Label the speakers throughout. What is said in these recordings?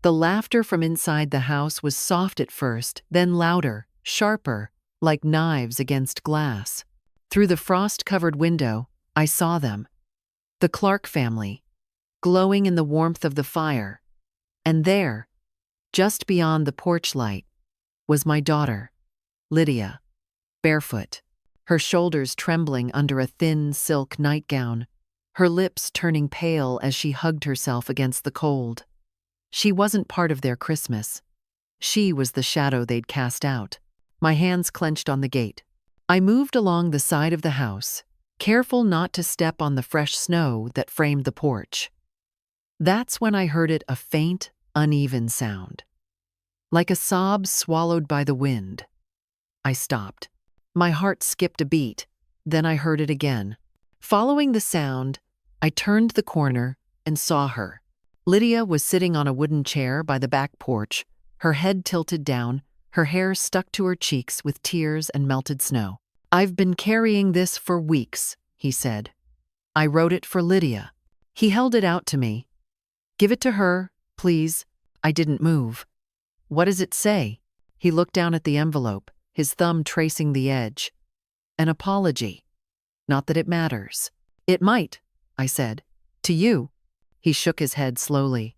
Speaker 1: The laughter from inside the house was soft at first, then louder, sharper, like knives against glass. Through the frost-covered window, I saw them. The Clark family, glowing in the warmth of the fire. And there, just beyond the porch light, was my daughter, Lydia, barefoot, her shoulders trembling under a thin silk nightgown, her lips turning pale as she hugged herself against the cold. She wasn't part of their Christmas. She was the shadow they'd cast out. My hands clenched on the gate. I moved along the side of the house, careful not to step on the fresh snow that framed the porch. That's when I heard a faint, uneven sound, like a sob swallowed by the wind. I stopped. My heart skipped a beat, then I heard it again. Following the sound, I turned the corner and saw her. Lydia was sitting on a wooden chair by the back porch, her head tilted down, her hair stuck to her cheeks with tears and melted snow. "I've been carrying this for weeks," he said. "I wrote it for Lydia." He held it out to me. "Give it to her, please." I didn't move. "What does it say?" He looked down at the envelope, his thumb tracing the edge. "An apology. Not that it matters." "It might," I said. "To you." He shook his head slowly.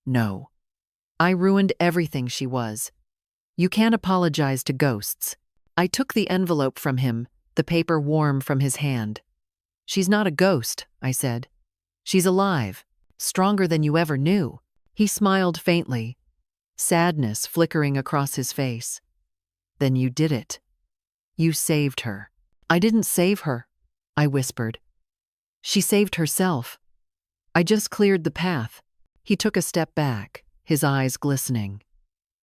Speaker 1: "No. I ruined everything she was. You can't apologize to ghosts." I took the envelope from him, the paper warm from his hand. "She's not a ghost," I said. "She's alive, stronger than you ever knew." He smiled faintly, sadness flickering across his face. "Then you did it. You saved her." "I didn't save her," I whispered. "She saved herself. I just cleared the path." He took a step back, his eyes glistening.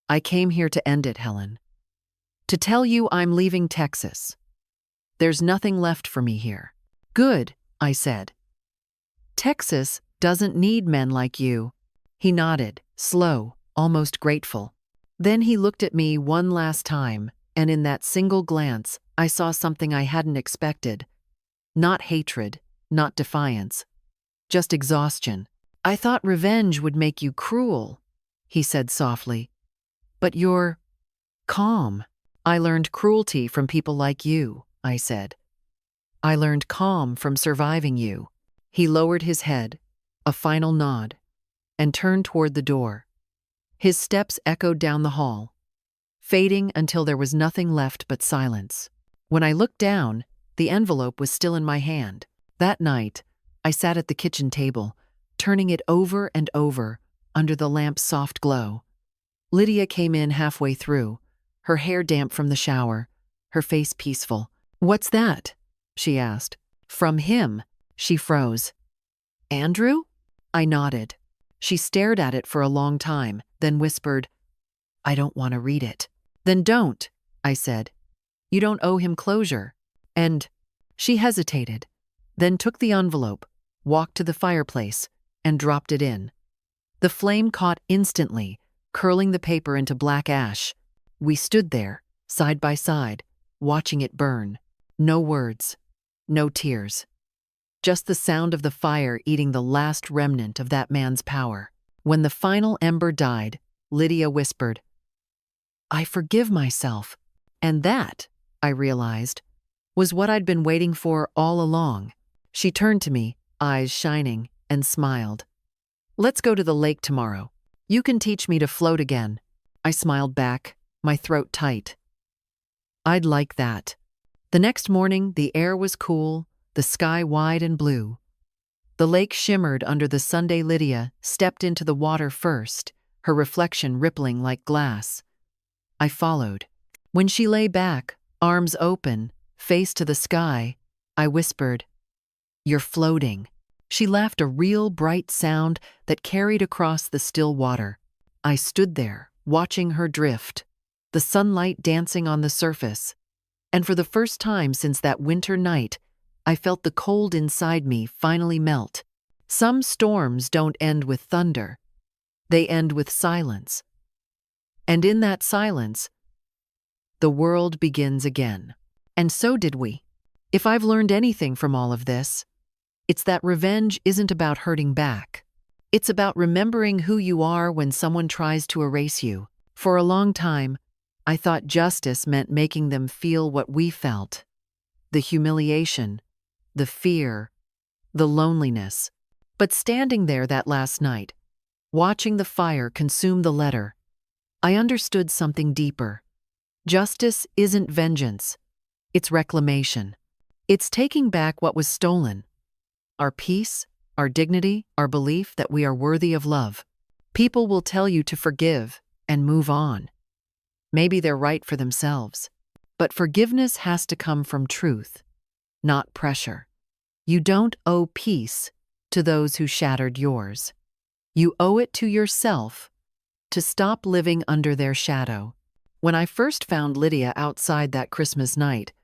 Speaker 1: "I came here to end it, Helen. To tell you I'm leaving Texas. There's nothing left for me here." "Good," I said. "Texas doesn't need men like you." He nodded, slow, almost grateful. Then he looked at me one last time, and in that single glance, I saw something I hadn't expected. Not hatred, not defiance, just exhaustion. "I thought revenge would make you cruel," he said softly. "But you're calm." "I learned cruelty from people like you," I said. "I learned calm from surviving you." He lowered his head, a final nod, and turned toward the door. His steps echoed down the hall, fading until there was nothing left but silence. When I looked down, the envelope was still in my hand. That night, I sat at the kitchen table, turning it over and over under the lamp's soft glow. Lydia came in halfway through, her hair damp from the shower, her face peaceful. "What's that?" she asked. "From him." She froze. "Andrew?" I nodded. She stared at it for a long time, then whispered, "I don't want to read it." "Then don't," I said. "You don't owe him closure." And she hesitated, then took the envelope, walked to the fireplace, and dropped it in. The flame caught instantly, curling the paper into black ash. We stood there, side by side, watching it burn. No words, no tears. Just the sound of the fire eating the last remnant of that man's power. When the final ember died, Lydia whispered, "I forgive myself." And that, I realized, was what I'd been waiting for all along. She turned to me, eyes shining, and smiled. "Let's go to the lake tomorrow. You can teach me to float again." I smiled back, my throat tight. "I'd like that." The next morning, the air was cool, the sky wide and blue. The lake shimmered under the Sunday. Lydia stepped into the water first, her reflection rippling like glass. I followed. When she lay back, arms open, face to the sky, I whispered, "You're floating." She laughed, a real bright sound that carried across the still water. I stood there, watching her drift, the sunlight dancing on the surface. And for the first time since that winter night, I felt the cold inside me finally melt. Some storms don't end with thunder. They end with silence. And in that silence, the world begins again. And so did we. If I've learned anything from all of this, it's that revenge isn't about hurting back. It's about remembering who you are when someone tries to erase you. For a long time, I thought justice meant making them feel what we felt. The humiliation, the fear, the loneliness. But standing there that last night, watching the fire consume the letter, I understood something deeper. Justice isn't vengeance, it's reclamation. It's taking back what was stolen. Our peace, our dignity, our belief that we are worthy of love. People will tell you to forgive and move on. Maybe they're right for themselves. But forgiveness has to come from truth, not pressure. You don't owe peace to those who shattered yours. You owe it to yourself to stop living under their shadow. When I first found Lydia outside that Christmas night,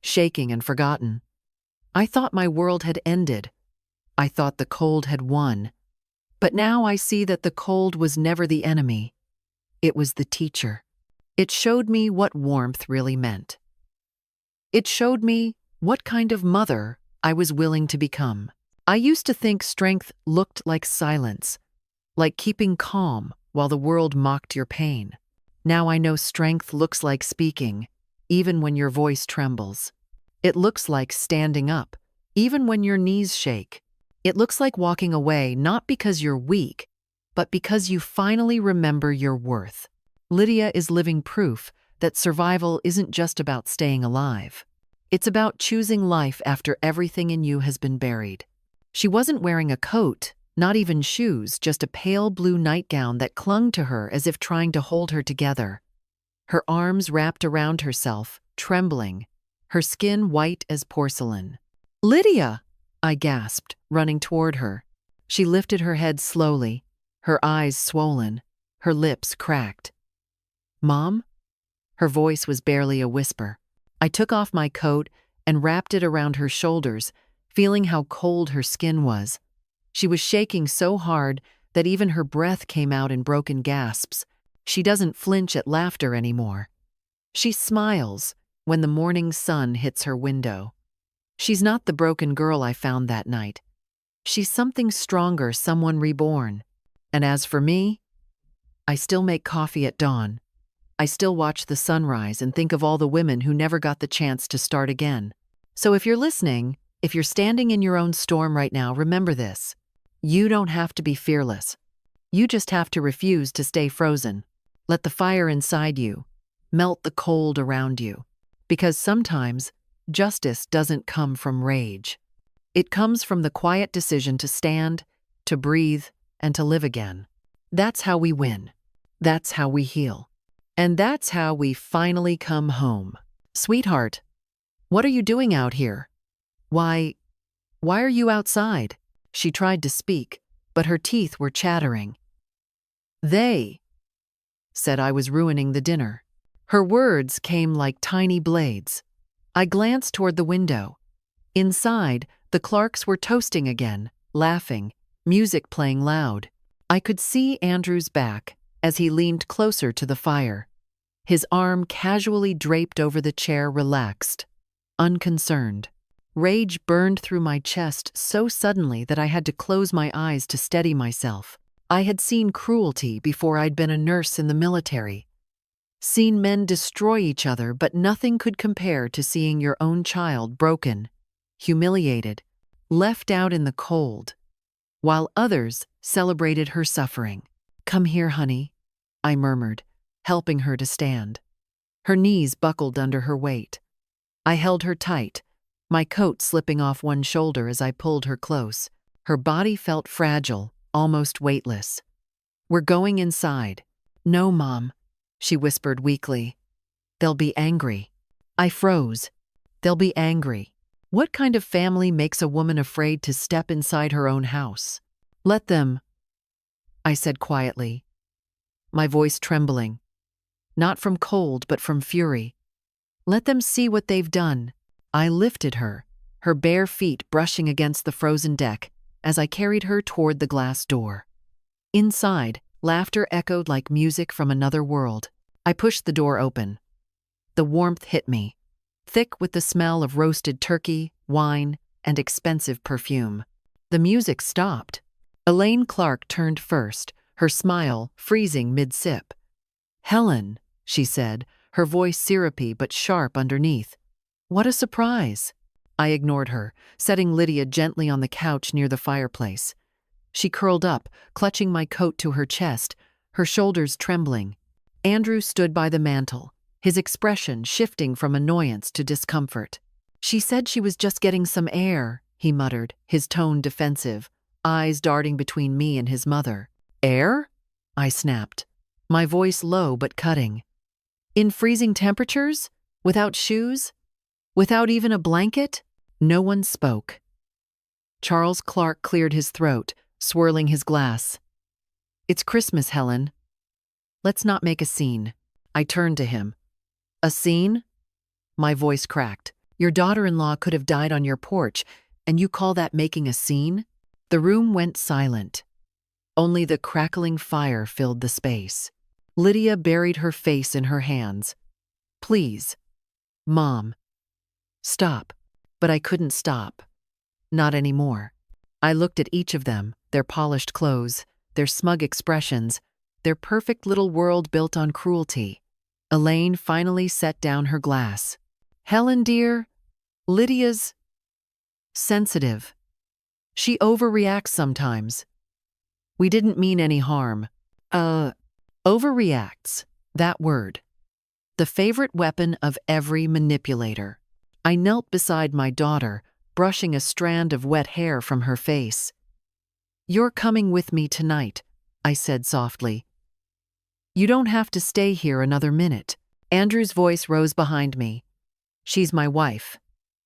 Speaker 1: shaking and forgotten, I thought my world had ended. I thought the cold had won. But now I see that the cold was never the enemy. It was the teacher. It showed me what warmth really meant. It showed me what kind of mother I was willing to become. I used to think strength looked like silence, like keeping calm while the world mocked your pain. Now I know strength looks like speaking, even when your voice trembles. It looks like standing up, even when your knees shake. It looks like walking away not because you're weak, but because you finally remember your worth. Lydia is living proof that survival isn't just about staying alive. It's about choosing life after everything in you has been buried. She wasn't wearing a coat, not even shoes, just a pale blue nightgown that clung to her as if trying to hold her together. Her arms wrapped around herself, trembling, her skin white as porcelain. "Lydia!" I gasped, running toward her. She lifted her head slowly, her eyes swollen, her lips cracked. "Mom?" Her voice was barely a whisper. I took off my coat and wrapped it around her shoulders, feeling how cold her skin was. She was shaking so hard that even her breath came out in broken gasps. She doesn't flinch at laughter anymore. She smiles when the morning sun hits her window. She's not the broken girl I found that night. She's something stronger, someone reborn. And as for me, I still make coffee at dawn. I still watch the sunrise and think of all the women who never got the chance to start again. So if you're listening, if you're standing in your own storm right now, remember this. You don't have to be fearless. You just have to refuse to stay frozen. Let the fire inside you melt the cold around you. Because sometimes justice doesn't come from rage. It comes from the quiet decision to stand, to breathe, and to live again. That's how we win. That's how we heal. And that's how we finally come home. "Sweetheart, what are you doing out here? Why are you outside?" She tried to speak, but her teeth were chattering. "They said I was ruining the dinner." Her words came like tiny blades. I glanced toward the window. Inside, the Clarks were toasting again, laughing, music playing loud. I could see Andrew's back as he leaned closer to the fire. His arm casually draped over the chair, relaxed, unconcerned. Rage burned through my chest so suddenly that I had to close my eyes to steady myself. I had seen cruelty before I'd been a nurse in the military. Seen men destroy each other, but nothing could compare to seeing your own child broken, humiliated, left out in the cold, while others celebrated her suffering. "Come here, honey," I murmured, helping her to stand. Her knees buckled under her weight. I held her tight, my coat slipping off one shoulder as I pulled her close. Her body felt fragile, almost weightless. "We're going inside." "No, Mom," she whispered weakly. "They'll be angry." I froze. They'll be angry. What kind of family makes a woman afraid to step inside her own house? "Let them," I said quietly, my voice trembling. Not from cold, but from fury. "Let them see what they've done." I lifted her, her bare feet brushing against the frozen deck, as I carried her toward the glass door. Inside, laughter echoed like music from another world. I pushed the door open. The warmth hit me, thick with the smell of roasted turkey, wine, and expensive perfume. The music stopped. Elaine Clark turned first, her smile freezing mid-sip. "Helen," she said, her voice syrupy but sharp underneath. "What a surprise." I ignored her, setting Lydia gently on the couch near the fireplace. She curled up, clutching my coat to her chest, her shoulders trembling. Andrew stood by the mantel, his expression shifting from annoyance to discomfort. "She said she was just getting some air," he muttered, his tone defensive, eyes darting between me and his mother. "Air?" I snapped, my voice low but cutting. "In freezing temperatures? Without shoes? Without even a blanket?" No one spoke. Charles Clark cleared his throat, swirling his glass. "It's Christmas, Helen. Let's not make a scene." I turned to him. "A scene?" My voice cracked. "Your daughter-in-law could have died on your porch, and you call that making a scene?" The room went silent. Only the crackling fire filled the space. Lydia buried her face in her hands. "Please, Mom, stop." But I couldn't stop. Not anymore. I looked at each of them, their polished clothes, their smug expressions, their perfect little world built on cruelty. Elaine finally set down her glass. "Helen, dear, Lydia's sensitive. She overreacts sometimes. We didn't mean any harm." Overreacts. That word. The favorite weapon of every manipulator. I knelt beside my daughter, brushing a strand of wet hair from her face. "You're coming with me tonight," I said softly. "You don't have to stay here another minute." Andrew's voice rose behind me. "She's my wife.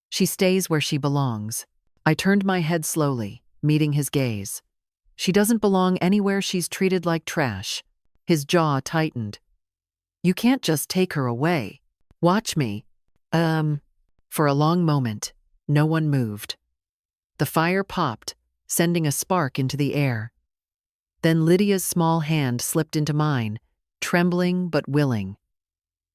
Speaker 1: She stays where she belongs." I turned my head slowly, meeting his gaze. "She doesn't belong anywhere she's treated like trash." His jaw tightened. "You can't just take her away. Watch me." For a long moment, no one moved. The fire popped, sending a spark into the air. Then Lydia's small hand slipped into mine, trembling but willing.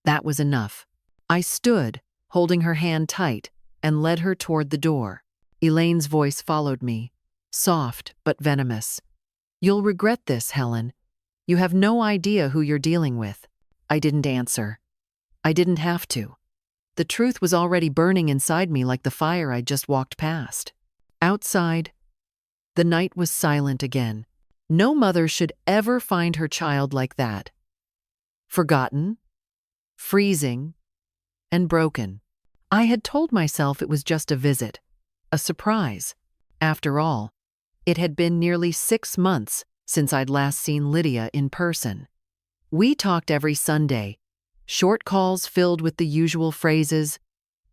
Speaker 1: That was enough. I stood, holding her hand tight, and led her toward the door. Elaine's voice followed me, soft but venomous. "You'll regret this, Helen. You have no idea who you're dealing with." I didn't answer. I didn't have to. The truth was already burning inside me like the fire I'd just walked past. Outside, the night was silent again. No mother should ever find her child like that. Forgotten, freezing, and broken. I had told myself it was just a visit, a surprise. After all, it had been nearly 6 months since I'd last seen Lydia in person. We talked every Sunday, short calls filled with the usual phrases,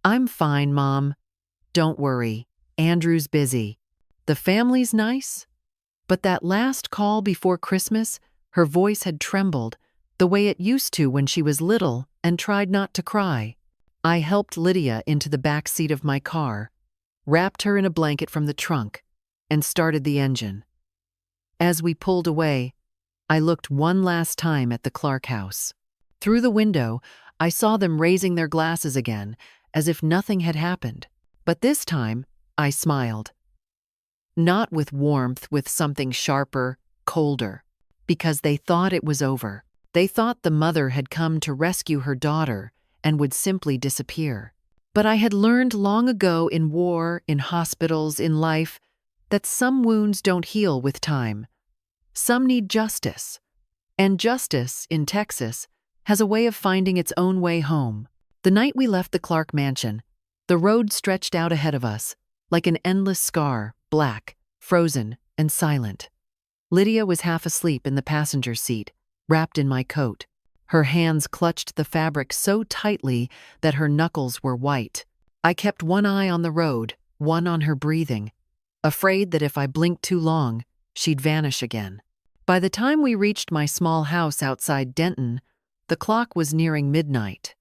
Speaker 1: "I'm fine, Mom. Don't worry. Andrew's busy. The family's nice." But that last call before Christmas, her voice had trembled, the way it used to when she was little and tried not to cry. I helped Lydia into the back seat of my car, wrapped her in a blanket from the trunk, and started the engine. As we pulled away, I looked one last time at the Clark house. Through the window, I saw them raising their glasses again, as if nothing had happened. But this time, I smiled. Not with warmth, with something sharper, colder. Because they thought it was over. They thought the mother had come to rescue her daughter and would simply disappear. But I had learned long ago in war, in hospitals, in life, that some wounds don't heal with time. Some need justice. And justice, in Texas, has a way of finding its own way home. The night we left the Clark mansion, the road stretched out ahead of us, like an endless scar, black, frozen, and silent. Lydia was half asleep in the passenger seat, wrapped in my coat. Her hands clutched the fabric so tightly that her knuckles were white. I kept one eye on the road, one on her breathing, afraid that if I blinked too long, she'd vanish again. By the time we reached my small house outside Denton, the clock was nearing midnight.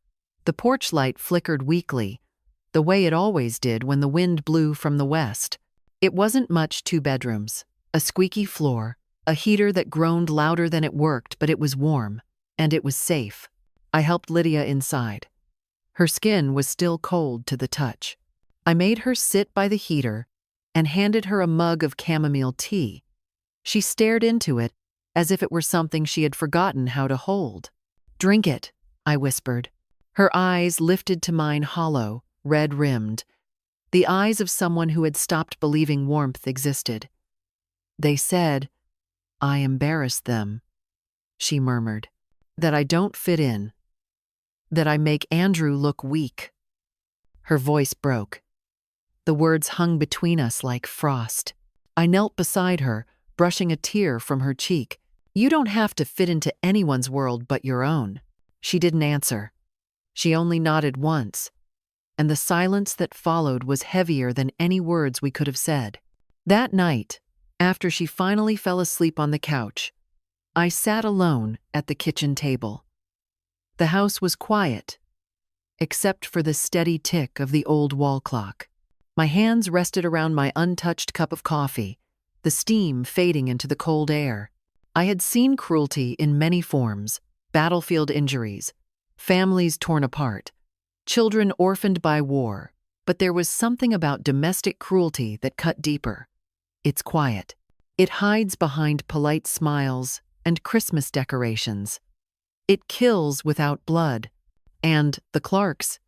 Speaker 1: The porch light flickered weakly, the way it always did when the wind blew from the west. It wasn't much, 2 bedrooms, a squeaky floor, a heater that groaned louder than it worked, but it was warm, and it was safe. I helped Lydia inside. Her skin was still cold to the touch. I made her sit by the heater and handed her a mug of chamomile tea. She stared into it as if it were something she had forgotten how to hold. "Drink it," I whispered. Her eyes lifted to mine, hollow, red-rimmed, the eyes of someone who had stopped believing warmth existed. "They said I embarrassed them," she murmured. "That I don't fit in. That I make Andrew look weak." Her voice broke. The words hung between us like frost. I knelt beside her, brushing a tear from her cheek. "You don't have to fit into anyone's world but your own." She didn't answer. She only nodded once, and the silence that followed was heavier than any words we could have said. That night, after she finally fell asleep on the couch, I sat alone at the kitchen table. The house was quiet, except for the steady tick of the old wall clock. My hands rested around my untouched cup of coffee, the steam fading into the cold air. I had seen cruelty in many forms: battlefield injuries, families torn apart, children orphaned by war, but there was something about domestic cruelty that cut deeper. It's quiet. It hides behind polite smiles and Christmas decorations. It kills without blood. And the Clarks,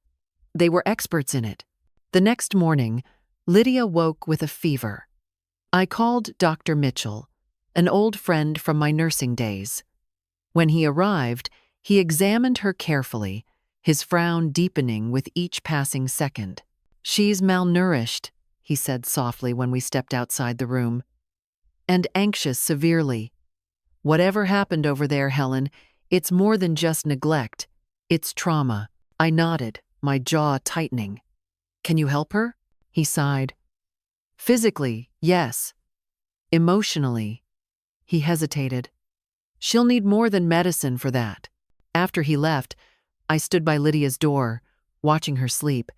Speaker 1: they were experts in it. The next morning, Lydia woke with a fever. I called Dr. Mitchell, an old friend from my nursing days. When he arrived, he examined her carefully, his frown deepening with each passing second. "She's malnourished," he said softly when we stepped outside the room, "and anxious severely. Whatever happened over there, Helen, it's more than just neglect. It's trauma." I nodded, my jaw tightening. "Can you help her?" He sighed. "Physically, yes. Emotionally." He hesitated. "She'll need more than medicine for that." After he left, I stood by Lydia's door, watching her sleep.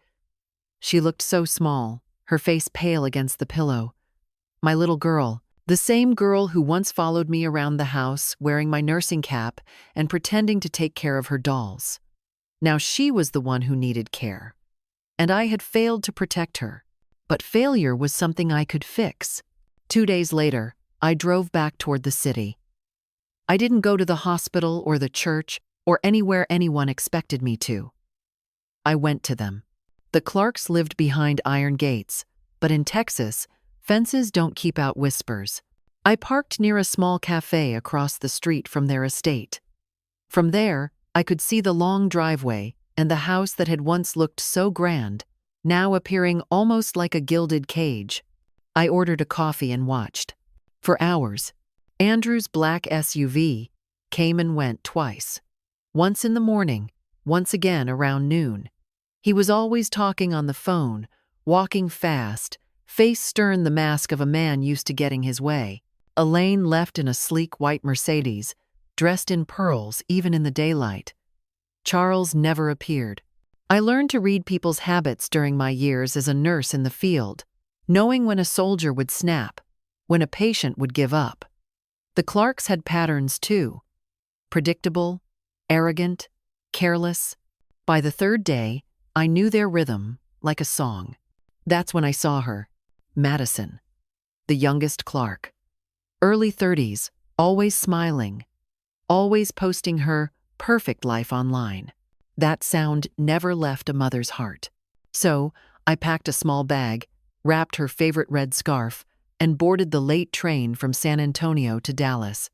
Speaker 1: She looked so small, her face pale against the pillow. My little girl, the same girl who once followed me around the house wearing my nursing cap and pretending to take care of her dolls. Now she was the one who needed care, and I had failed to protect her. But failure was something I could fix. 2 days later, I drove back toward the city. I didn't go to the hospital or the church or anywhere anyone expected me to. I went to them. The Clarks lived behind iron gates, but in Texas, fences don't keep out whispers. I parked near a small cafe across the street from their estate. From there, I could see the long driveway and the house that had once looked so grand, now appearing almost like a gilded cage. I ordered a coffee and watched. For hours, Andrew's black SUV came and went twice. Once in the morning, once again around noon. He was always talking on the phone, walking fast, face stern, the mask of a man used to getting his way. Elaine left in a sleek white Mercedes, dressed in pearls even in the daylight. Charles never appeared. I learned to read people's habits during my years as a nurse in the field, knowing when a soldier would snap, when a patient would give up. The Clarks had patterns too. Predictable, arrogant, careless. By the third day, I knew their rhythm like a song. That's when I saw her, Madison, the youngest Clark. Early 30s, always smiling, always posting her perfect life online. That sound never left a mother's heart. So, I packed a small bag, wrapped her favorite red scarf, and boarded the late train from San Antonio to Dallas.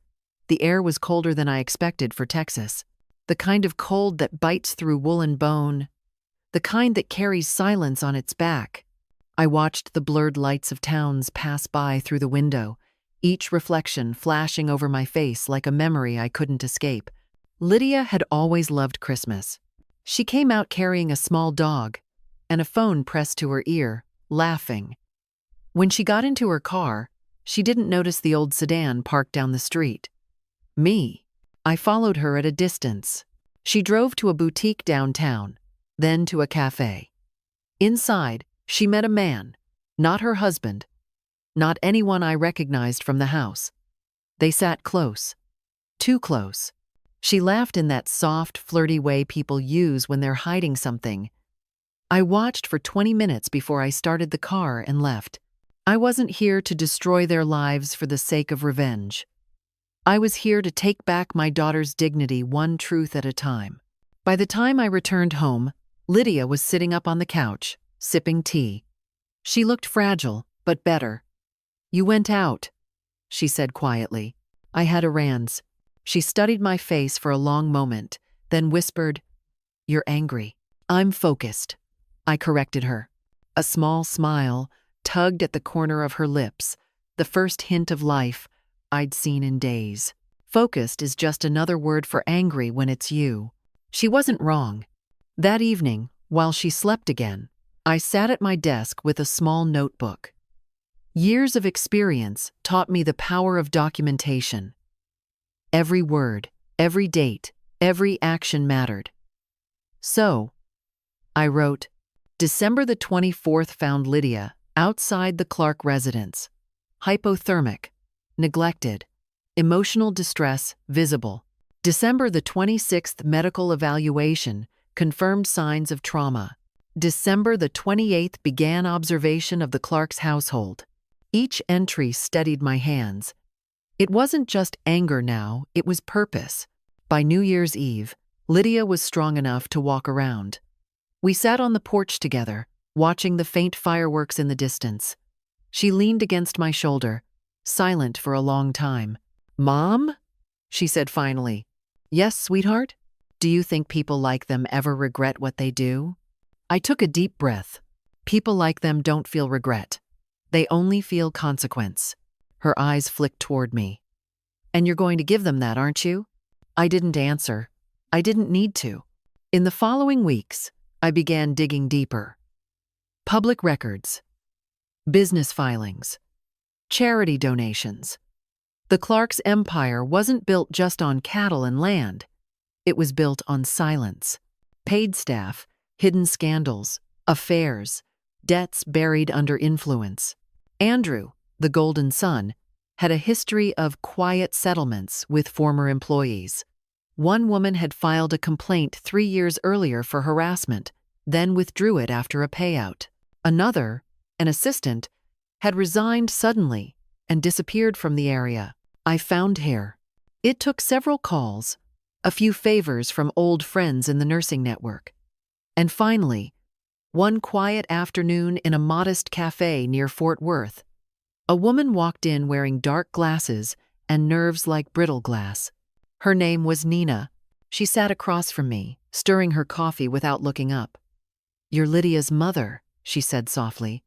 Speaker 1: The air was colder than I expected for Texas. The kind of cold that bites through woolen bone. The kind that carries silence on its back. I watched the blurred lights of towns pass by through the window, each reflection flashing over my face like a memory I couldn't escape. Lydia had always loved Christmas. She came out carrying a small dog and a phone pressed to her ear, laughing. When she got into her car, she didn't notice the old sedan parked down the street. Me. I followed her at a distance. She drove to a boutique downtown, then to a cafe. Inside, she met a man, not her husband, not anyone I recognized from the house. They sat close, too close. She laughed in that soft, flirty way people use when they're hiding something. I watched for 20 minutes before I started the car and left. I wasn't here to destroy their lives for the sake of revenge. I was here to take back my daughter's dignity one truth at a time. By the time I returned home, Lydia was sitting up on the couch, sipping tea. She looked fragile, but better. "You went out," she said quietly. I had errands. She studied my face for a long moment, then whispered, "You're angry." "I'm focused," I corrected her. A small smile tugged at the corner of her lips, the first hint of life I'd seen in days. Focused is just another word for angry when it's you. She wasn't wrong. That evening, while she slept again, I sat at my desk with a small notebook. Years of experience taught me the power of documentation. Every word, every date, every action mattered. So, I wrote, December the 24th found Lydia outside the Clark residence. Hypothermic, neglected, emotional distress visible. December the 26th medical evaluation confirmed signs of trauma. December the 28th began observation of the Clark's household. Each entry steadied my hands. It wasn't just anger now, it was purpose. By New Year's Eve, Lydia was strong enough to walk around. We sat on the porch together, watching the faint fireworks in the distance. She leaned against my shoulder, silent for a long time. "Mom?" she said finally. "Yes, sweetheart? Do you think people like them ever regret what they do?" I took a deep breath. People like them don't feel regret. They only feel consequence. Her eyes flicked toward me. "And you're going to give them that, aren't you?" I didn't answer. I didn't need to. In the following weeks, I began digging deeper. Public records, business filings, charity donations. The Clark's empire wasn't built just on cattle and land. It was built on silence. Paid staff, hidden scandals, affairs, debts buried under influence. Andrew, the golden son, had a history of quiet settlements with former employees. One woman had filed a complaint 3 years earlier for harassment, then withdrew it after a payout. Another, an assistant, had resigned suddenly and disappeared from the area. I found her. It took several calls, a few favors from old friends in the nursing network. And finally, one quiet afternoon in a modest cafe near Fort Worth, a woman walked in wearing dark glasses and nerves like brittle glass. Her name was Nina. She sat across from me, stirring her coffee without looking up. "You're Lydia's mother," she said softly.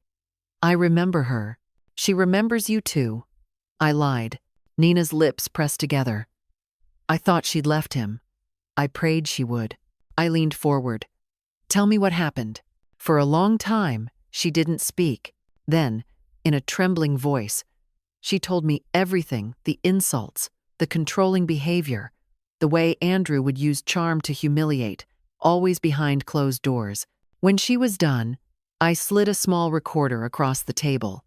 Speaker 1: "I remember her. She remembers you too." I lied. Nina's lips pressed together. "I thought she'd left him. I prayed she would." I leaned forward. "Tell me what happened." For a long time, she didn't speak. Then, in a trembling voice, she told me everything, the insults, the controlling behavior, the way Andrew would use charm to humiliate, always behind closed doors. When she was done, I slid a small recorder across the table.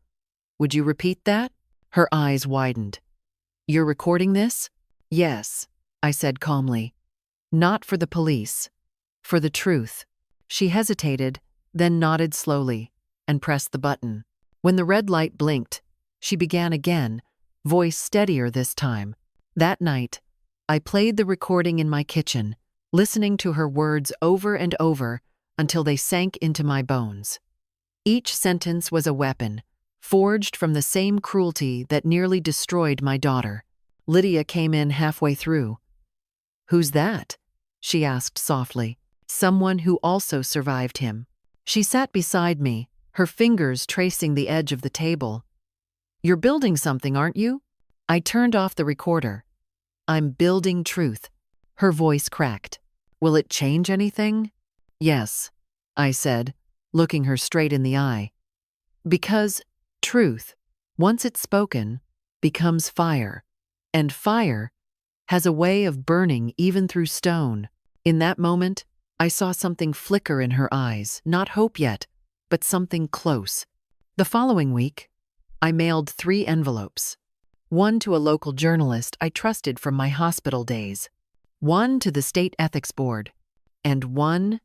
Speaker 1: "Would you repeat that?" Her eyes widened. "You're recording this?" "Yes," I said calmly. "Not for the police. For the truth." She hesitated, then nodded slowly, and pressed the button. When the red light blinked, she began again, voice steadier this time. That night, I played the recording in my kitchen, listening to her words over and over until they sank into my bones. Each sentence was a weapon, forged from the same cruelty that nearly destroyed my daughter. Lydia came in halfway through. "Who's that?" she asked softly. "Someone who also survived him." She sat beside me, her fingers tracing the edge of the table. "You're building something, aren't you?" I turned off the recorder. "I'm building truth." Her voice cracked. "Will it change anything?" "Yes," I said, looking her straight in the eye. "Because truth, once it's spoken, becomes fire. And fire has a way of burning even through stone." In that moment, I saw something flicker in her eyes, not hope yet, but something close. The following week, I mailed 3 envelopes. One to a local journalist I trusted from my hospital days, one to the State Ethics Board, and one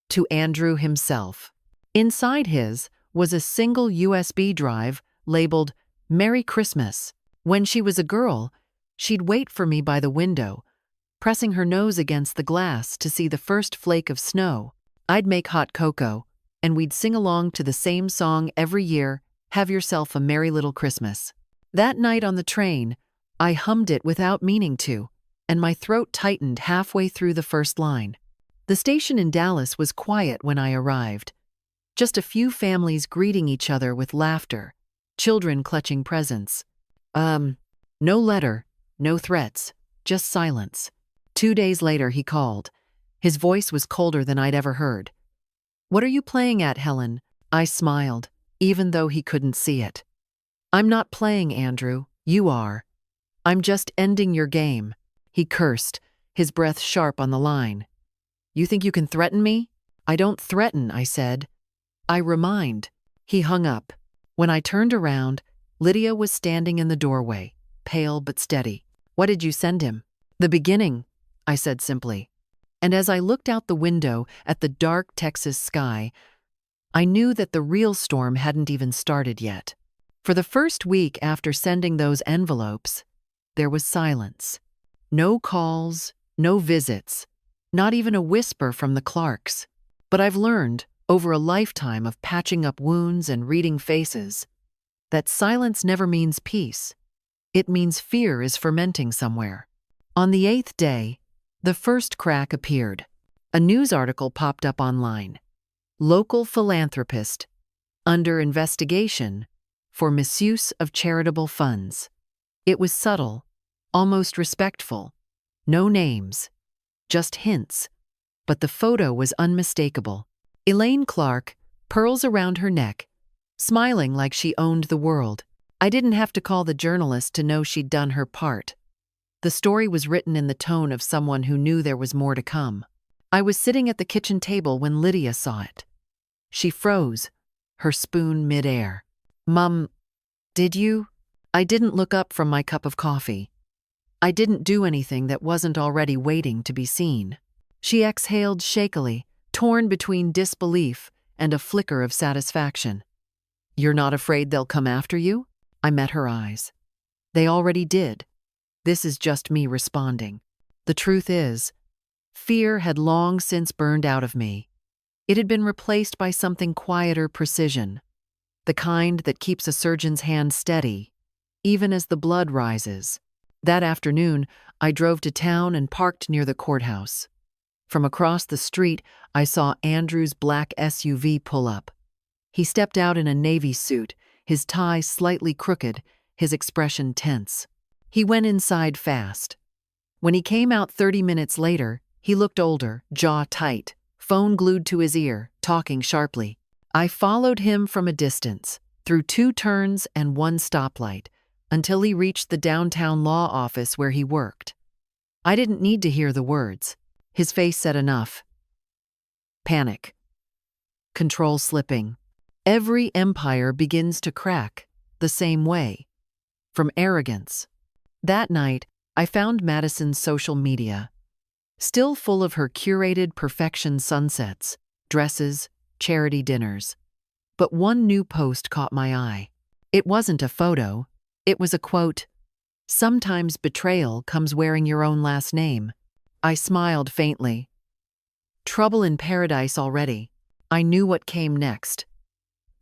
Speaker 1: to Andrew himself. Inside his was a single USB drive labeled Merry Christmas. When she was a girl, she'd wait for me by the window, pressing her nose against the glass to see the first flake of snow. I'd make hot cocoa, and we'd sing along to the same song every year, Have Yourself a Merry Little Christmas. That night on the train, I hummed it without meaning to, and my throat tightened halfway through the first line. The station in Dallas was quiet when I arrived. Just a few families greeting each other with laughter, children clutching presents. No letter, no threats, just silence. 2 days later, he called. His voice was colder than I'd ever heard. "What are you playing at, Helen?" I smiled, even though he couldn't see it. "I'm not playing, Andrew. You are. I'm just ending your game." He cursed, his breath sharp on the line. "You think you can threaten me?" "I don't threaten," I said. "I remind." He hung up. When I turned around, Lydia was standing in the doorway, pale but steady. "What did you send him?" "The beginning," I said simply. And as I looked out the window at the dark Texas sky, I knew that the real storm hadn't even started yet. For the first week after sending those envelopes, there was silence. No calls, no visits, not even a whisper from the Clarks. But I've learned, over a lifetime of patching up wounds and reading faces, that silence never means peace. It means fear is fermenting somewhere. On the 8th day, the first crack appeared. A news article popped up online. Local philanthropist under investigation for misuse of charitable funds. It was subtle, almost respectful. No names, just hints. But the photo was unmistakable. Elaine Clark, pearls around her neck, smiling like she owned the world. I didn't have to call the journalist to know she'd done her part. The story was written in the tone of someone who knew there was more to come. I was sitting at the kitchen table when Lydia saw it. She froze, her spoon mid-air. "Mum, did you?" I didn't look up from my cup of coffee. I didn't do anything that wasn't already waiting to be seen. She exhaled shakily, torn between disbelief and a flicker of satisfaction. "You're not afraid they'll come after you?" I met her eyes. "They already did. This is just me responding." The truth is, fear had long since burned out of me. It had been replaced by something quieter precision, the kind that keeps a surgeon's hand steady, even as the blood rises. That afternoon, I drove to town and parked near the courthouse. From across the street, I saw Andrew's black SUV pull up. He stepped out in a navy suit, his tie slightly crooked, his expression tense. He went inside fast. When he came out 30 minutes later, he looked older, jaw tight, phone glued to his ear, talking sharply. I followed him from a distance, through 2 turns and 1 stoplight, until he reached the downtown law office where he worked. I didn't need to hear the words. His face said enough. Panic. Control slipping. Every empire begins to crack, the same way. From arrogance. That night, I found Madison's social media. Still full of her curated perfection sunsets, dresses, charity dinners. But one new post caught my eye. It wasn't a photo. It was a quote. "Sometimes betrayal comes wearing your own last name." I smiled faintly. Trouble in paradise already. I knew what came next.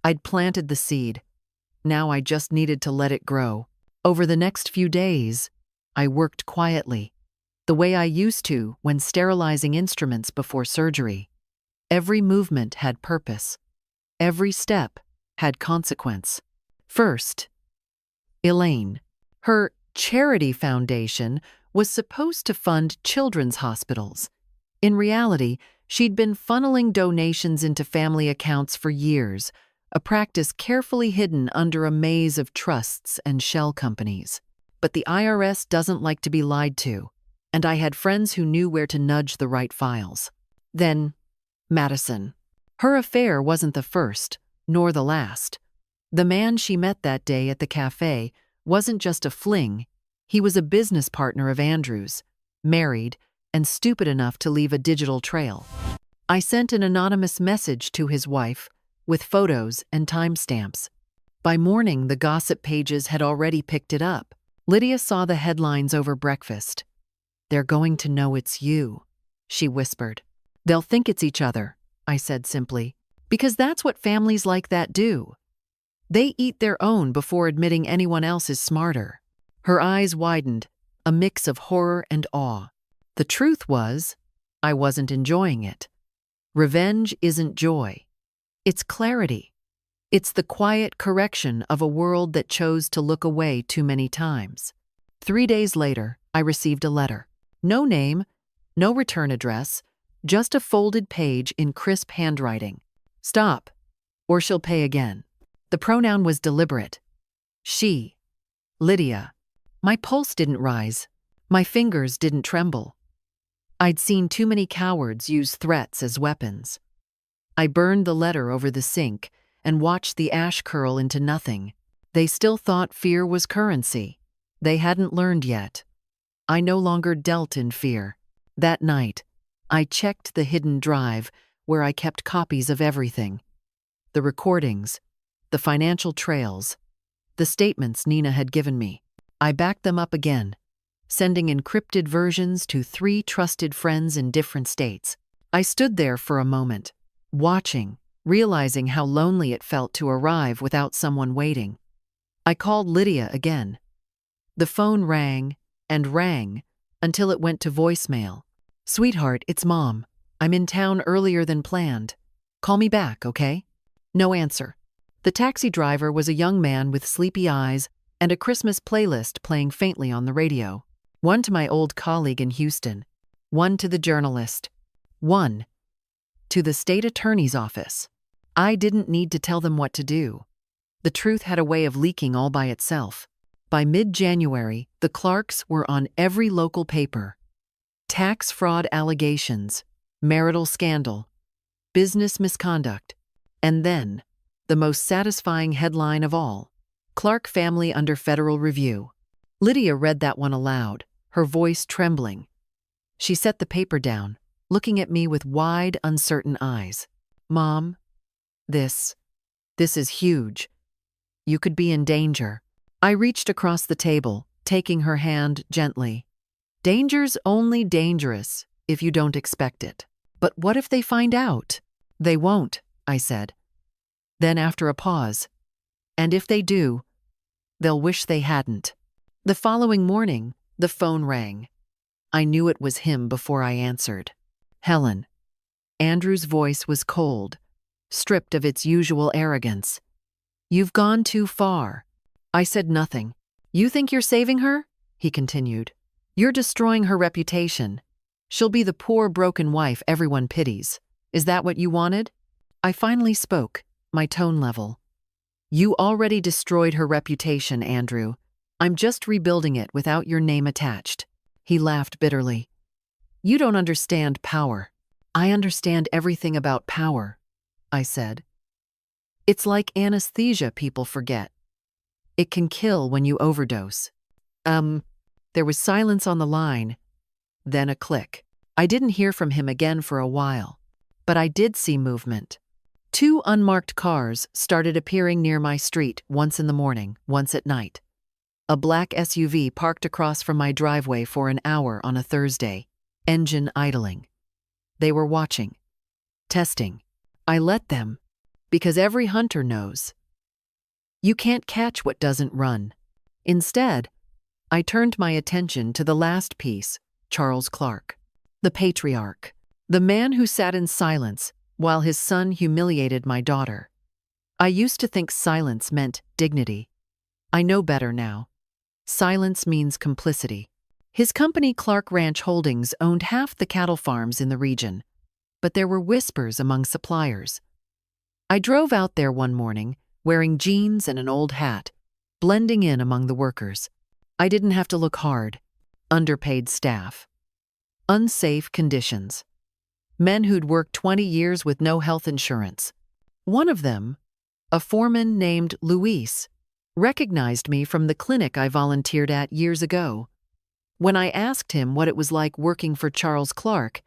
Speaker 1: I'd planted the seed. Now I just needed to let it grow. Over the next few days, I worked quietly, the way I used to when sterilizing instruments before surgery. Every movement had purpose. Every step had consequence. First, Elaine. Her charity foundation was supposed to fund children's hospitals. In reality, she'd been funneling donations into family accounts for years, a practice carefully hidden under a maze of trusts and shell companies. But the IRS doesn't like to be lied to, and I had friends who knew where to nudge the right files. Then, Madison. Her affair wasn't the first, nor the last. The man she met that day at the cafe wasn't just a fling. He was a business partner of Andrew's, married, and stupid enough to leave a digital trail. I sent an anonymous message to his wife with photos and timestamps. By morning, the gossip pages had already picked it up. Lydia saw the headlines over breakfast. "They're going to know it's you," she whispered. "They'll think it's each other," I said simply, "because that's what families like that do. They eat their own before admitting anyone else is smarter." Her eyes widened, a mix of horror and awe. The truth was, I wasn't enjoying it. Revenge isn't joy. It's clarity. It's the quiet correction of a world that chose to look away too many times. 3 days later, I received a letter. No name, no return address, just a folded page in crisp handwriting. "Stop, or she'll pay again." The pronoun was deliberate. She. Lydia. My pulse didn't rise. My fingers didn't tremble. I'd seen too many cowards use threats as weapons. I burned the letter over the sink and watched the ash curl into nothing. They still thought fear was currency. They hadn't learned yet. I no longer dealt in fear. That night, I checked the hidden drive where I kept copies of everything. The recordings, the financial trails, the statements Nina had given me. I backed them up again, sending encrypted versions to 3 trusted friends in different states. I stood there for a moment, watching, realizing how lonely it felt to arrive without someone waiting. I called Lydia again. The phone rang and rang until it went to voicemail. "Sweetheart, it's Mom. I'm in town earlier than planned. Call me back, okay?" No answer. The taxi driver was a young man with sleepy eyes and a Christmas playlist playing faintly on the radio. One to my old colleague in Houston, one to the journalist, one to the state attorney's office. I didn't need to tell them what to do. The truth had a way of leaking all by itself. By mid-January, the Clarks were on every local paper. Tax fraud allegations, marital scandal, business misconduct, and then, the most satisfying headline of all, Clark family under federal review. Lydia read that one aloud, her voice trembling. She set the paper down, looking at me with wide, uncertain eyes. "Mom, this is huge. You could be in danger." I reached across the table, taking her hand gently. "Danger's only dangerous if you don't expect it. But what if they find out?" "They won't," I said. Then after a pause, "And if they do, they'll wish they hadn't." The following morning, the phone rang. I knew it was him before I answered. "Helen." Andrew's voice was cold, stripped of its usual arrogance. "You've gone too far." I said nothing. "You think you're saving her?" he continued. "You're destroying her reputation. She'll be the poor, broken wife everyone pities. Is that what you wanted?" I finally spoke, my tone level. "You already destroyed her reputation, Andrew. I'm just rebuilding it without your name attached." He laughed bitterly. "You don't understand power." "I understand everything about power," I said. "It's like anesthesia people forget. It can kill when you overdose." There was silence on the line, then a click. I didn't hear from him again for a while, but I did see movement. 2 unmarked cars started appearing near my street, once in the morning, once at night. A black SUV parked across from my driveway for an hour on a Thursday, engine idling. They were watching, testing. I let them, because every hunter knows. You can't catch what doesn't run. Instead, I turned my attention to the last piece, Charles Clark, the patriarch, the man who sat in silence while his son humiliated my daughter. I used to think silence meant dignity. I know better now. Silence means complicity. His company, Clark Ranch Holdings, owned half the cattle farms in the region, but there were whispers among suppliers. I drove out there one morning, wearing jeans and an old hat, blending in among the workers. I didn't have to look hard. Underpaid staff. Unsafe conditions. Men who'd worked 20 years with no health insurance. One of them, a foreman named Luis, recognized me from the clinic I volunteered at years ago. When I asked him what it was like working for Charles Clark,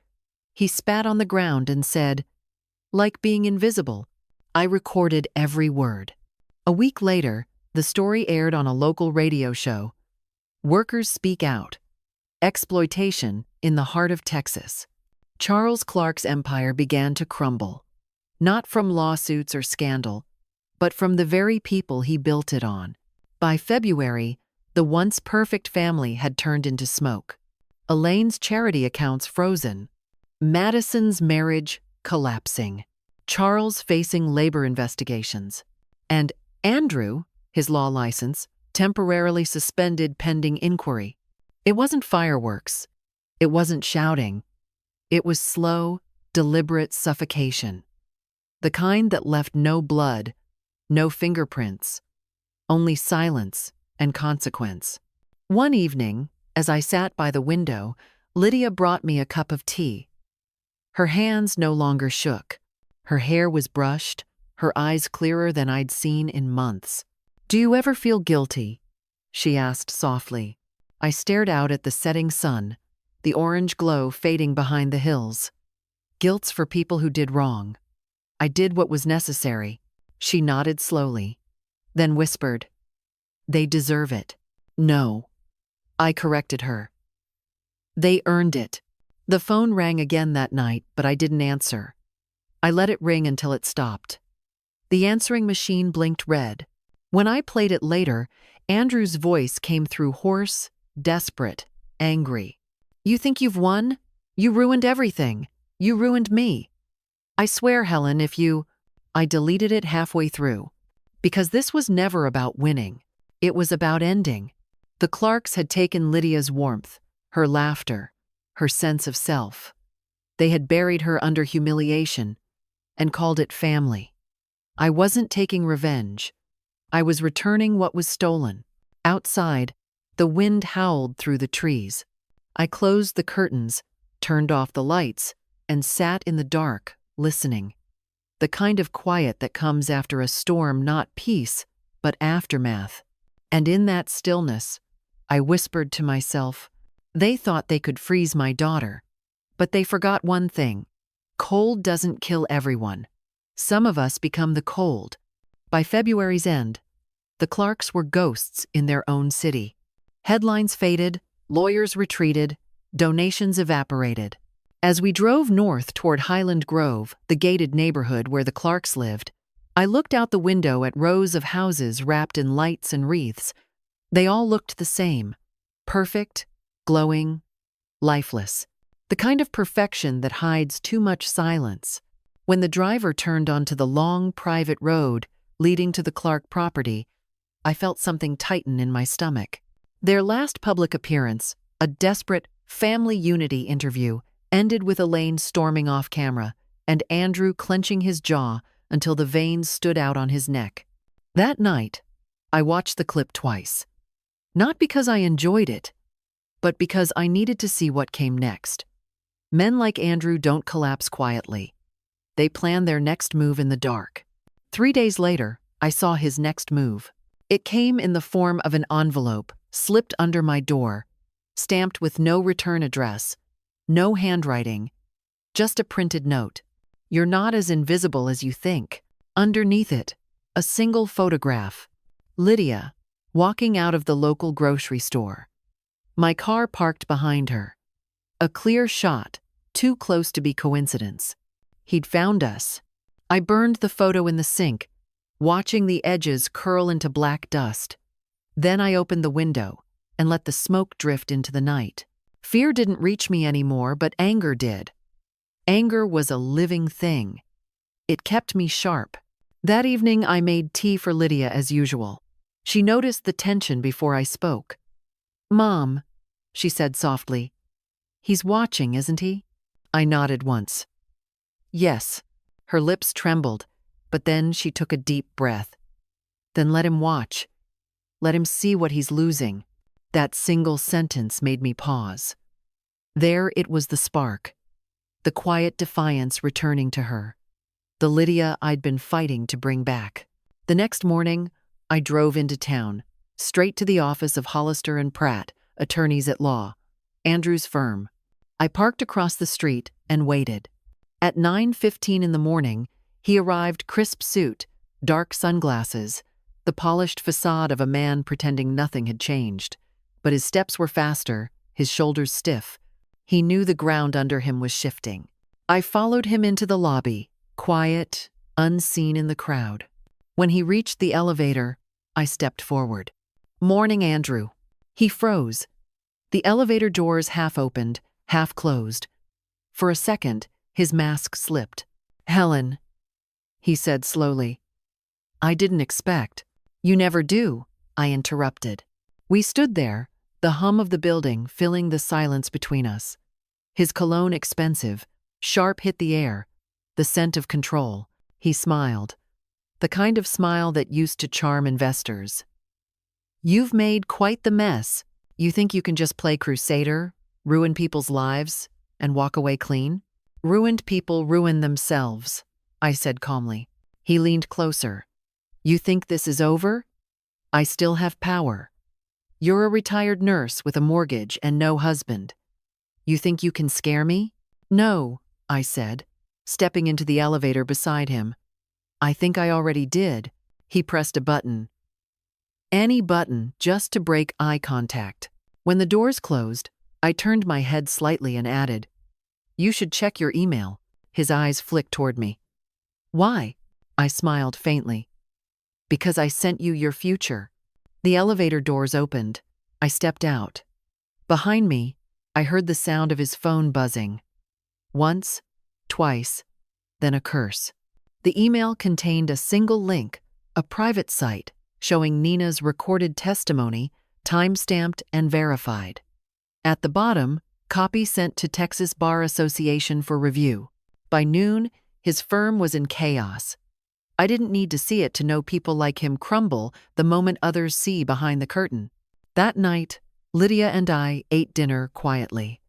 Speaker 1: he spat on the ground and said, "Like being invisible." I recorded every word. A week later, the story aired on a local radio show. Workers speak out. Exploitation in the heart of Texas. Charles Clark's empire began to crumble, not from lawsuits or scandal, but from the very people he built it on. By February, the once perfect family had turned into smoke. Elaine's charity accounts frozen. Madison's marriage collapsing. Charles facing labor investigations. And Andrew, his law license, temporarily suspended pending inquiry. It wasn't fireworks. It wasn't shouting. It was slow, deliberate suffocation. The kind that left no blood, no fingerprints, only silence and consequence. One evening, as I sat by the window, Lydia brought me a cup of tea. Her hands no longer shook. Her hair was brushed, her eyes clearer than I'd seen in months. "Do you ever feel guilty?" she asked softly. I stared out at the setting sun, the orange glow fading behind the hills. Guilt's for people who did wrong. I did what was necessary. She nodded slowly, then whispered, "They deserve it." "No," I corrected her. "They earned it." The phone rang again that night, but I didn't answer. I let it ring until it stopped. The answering machine blinked red. When I played it later, Andrew's voice came through hoarse, desperate, angry. "You think you've won? You ruined everything. You ruined me. I swear, Helen, if you—" I deleted it halfway through. Because this was never about winning. It was about ending. The Clarks had taken Lydia's warmth, her laughter, her sense of self. They had buried her under humiliation and called it family. I wasn't taking revenge. I was returning what was stolen. Outside, the wind howled through the trees. I closed the curtains, turned off the lights, and sat in the dark, listening. The kind of quiet that comes after a storm, not peace, but aftermath. And in that stillness, I whispered to myself, they thought they could freeze my daughter. But they forgot one thing. Cold doesn't kill everyone. Some of us become the cold. By February's end, the Clarks were ghosts in their own city. Headlines faded, lawyers retreated, donations evaporated. As we drove north toward Highland Grove, the gated neighborhood where the Clarks lived, I looked out the window at rows of houses wrapped in lights and wreaths. They all looked the same. Perfect, glowing, lifeless. The kind of perfection that hides too much silence. When the driver turned onto the long, private road leading to the Clark property, I felt something tighten in my stomach. Their last public appearance, a desperate family unity interview, ended with Elaine storming off camera and Andrew clenching his jaw until the veins stood out on his neck. That night, I watched the clip twice. Not because I enjoyed it, but because I needed to see what came next. Men like Andrew don't collapse quietly. They plan their next move in the dark. 3 days later, I saw his next move. It came in the form of an envelope slipped under my door, stamped with no return address, no handwriting, just a printed note. "You're not as invisible as you think." Underneath it, a single photograph. Lydia, walking out of the local grocery store. My car parked behind her. A clear shot, too close to be coincidence. He'd found us. I burned the photo in the sink, watching the edges curl into black dust. Then I opened the window and let the smoke drift into the night. Fear didn't reach me anymore, but anger did. Anger was a living thing. It kept me sharp. That evening, I made tea for Lydia as usual. She noticed the tension before I spoke. "Mom," she said softly, "he's watching, isn't he?" I nodded once. "Yes." Her lips trembled, but then she took a deep breath. "Then let him watch. Let him see what he's losing." That single sentence made me pause. There it was, the spark. The quiet defiance returning to her. The Lydia I'd been fighting to bring back. The next morning, I drove into town, straight to the office of Hollister and Pratt, attorneys at law, Andrew's firm. I parked across the street and waited. At 9:15 in the morning, he arrived, crisp suit, dark sunglasses, the polished facade of a man pretending nothing had changed. But his steps were faster, his shoulders stiff. He knew the ground under him was shifting. I followed him into the lobby, quiet, unseen in the crowd. When he reached the elevator, I stepped forward. "Morning, Andrew." He froze. The elevator doors half opened, half closed. For a second, his mask slipped. "Helen," he said slowly. "I didn't expect." "You never do," I interrupted. We stood there, the hum of the building filling the silence between us. His cologne expensive, sharp hit the air, the scent of control. He smiled. The kind of smile that used to charm investors. "You've made quite the mess. You think you can just play crusader, ruin people's lives, and walk away clean?" "Ruined people ruin themselves," I said calmly. He leaned closer. "You think this is over? I still have power. You're a retired nurse with a mortgage and no husband. You think you can scare me?" "No," I said, stepping into the elevator beside him. "I think I already did." He pressed a button. Any button, just to break eye contact. When the doors closed, I turned my head slightly and added, "You should check your email." His eyes flicked toward me. "Why?" I smiled faintly. "Because I sent you your future." The elevator doors opened. I stepped out. Behind me, I heard the sound of his phone buzzing. Once, twice, then a curse. The email contained a single link, a private site, showing Nina's recorded testimony, time-stamped and verified. At the bottom, copy sent to Texas Bar Association for review. By noon, his firm was in chaos. I didn't need to see it to know people like him crumble the moment others see behind the curtain. That night, Lydia and I ate dinner quietly.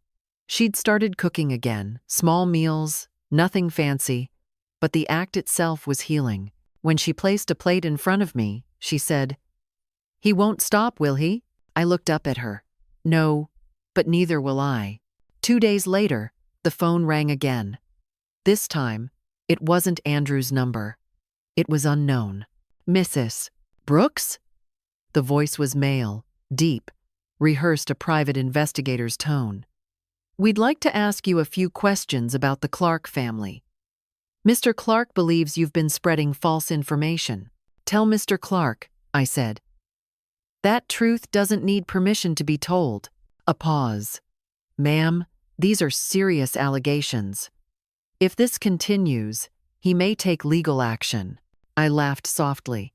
Speaker 1: She'd started cooking again, small meals, nothing fancy, but the act itself was healing. When she placed a plate in front of me, she said, "He won't stop, will he?" I looked up at her. "No, but neither will I." 2 days later, the phone rang again. This time, it wasn't Andrew's number. It was unknown. "Mrs. Brooks?" The voice was male, deep, rehearsed a private investigator's tone. "We'd like to ask you a few questions about the Clark family. Mr. Clark believes you've been spreading false information." "Tell Mr. Clark," I said. "That truth doesn't need permission to be told." A pause. "Ma'am, these are serious allegations. If this continues, he may take legal action." I laughed softly.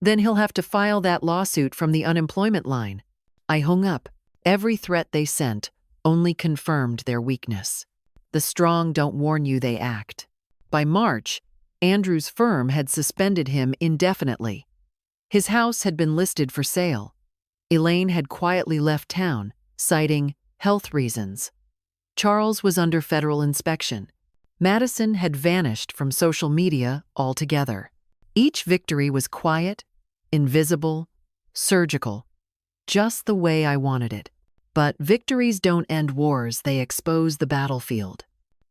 Speaker 1: "Then he'll have to file that lawsuit from the unemployment line." I hung up. Every threat they sent only confirmed their weakness. The strong don't warn you, they act. By March, Andrew's firm had suspended him indefinitely. His house had been listed for sale. Elaine had quietly left town, citing health reasons. Charles was under federal inspection. Madison had vanished from social media altogether. Each victory was quiet, invisible, surgical, just the way I wanted it. But victories don't end wars, they expose the battlefield.